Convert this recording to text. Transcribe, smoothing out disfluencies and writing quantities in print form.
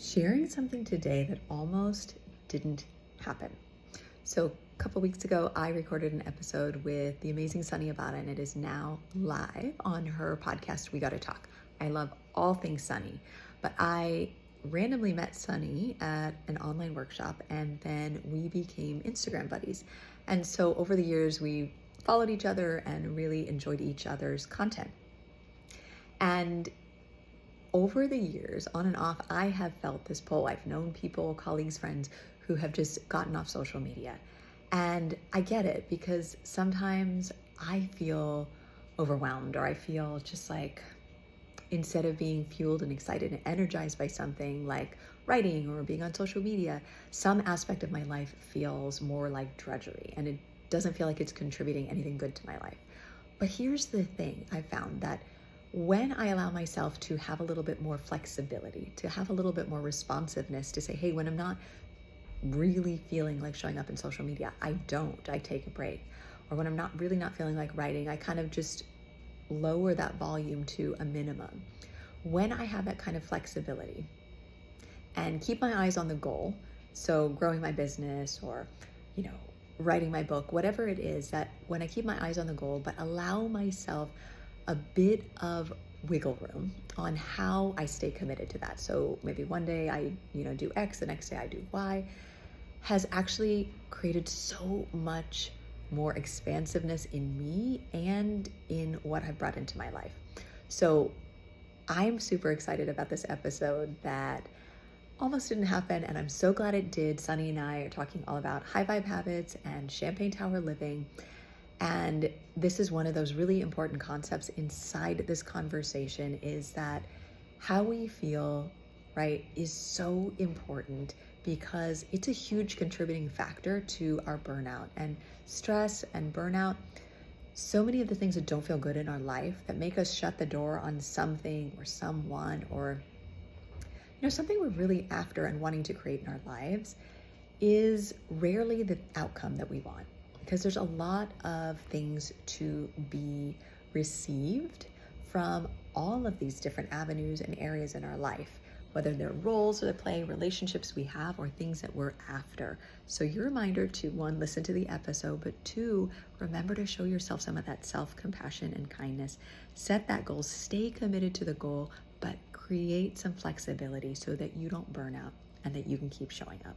sharing something today that almost didn't happen. So, a couple weeks ago, I recorded an episode with the amazing Sunny Abada, and it is now live on her podcast, We Gotta Talk. I love all things Sunny, but I randomly met Sunny at an online workshop, and then we became Instagram buddies. And so, over the years, we followed each other and really enjoyed each other's content. And over the years, on and off, I have felt this pull. I've known people, colleagues, friends who have just gotten off social media. And I get it, because sometimes I feel overwhelmed, or I feel just like, instead of being fueled and excited and energized by something like writing or being on social media, some aspect of my life feels more like drudgery, and it doesn't feel like it's contributing anything good to my life. But here's the thing: I found that when I allow myself to have a little bit more flexibility, to have a little bit more responsiveness, to say, hey, when I'm not really feeling like showing up in social media, I take a break. Or when I'm not feeling like writing, I kind of just lower that volume to a minimum. When I have that kind of flexibility and keep my eyes on the goal, so growing my business or, writing my book, whatever it is, that when I keep my eyes on the goal, but allow myself a bit of wiggle room on how I stay committed to that. So maybe one day I, do X, the next day I do Y, has actually created so much more expansiveness in me and in what I've brought into my life. So I'm super excited about this episode that almost didn't happen, and I'm so glad it did. Sunny and I are talking all about high vibe habits and champagne tower living. And this is one of those really important concepts inside this conversation, is that how we feel, right, is so important, because it's a huge contributing factor to our burnout and stress and burnout. So many of the things that don't feel good in our life, that make us shut the door on something or someone, or something we're really after and wanting to create in our lives, is rarely the outcome that we want. Because there's a lot of things to be received from all of these different avenues and areas in our life, whether they're roles that play, relationships we have, or things that we're after. So your reminder to, one, listen to the episode, but two, remember to show yourself some of that self-compassion and kindness. Set that goal, stay committed to the goal, but create some flexibility so that you don't burn out and that you can keep showing up.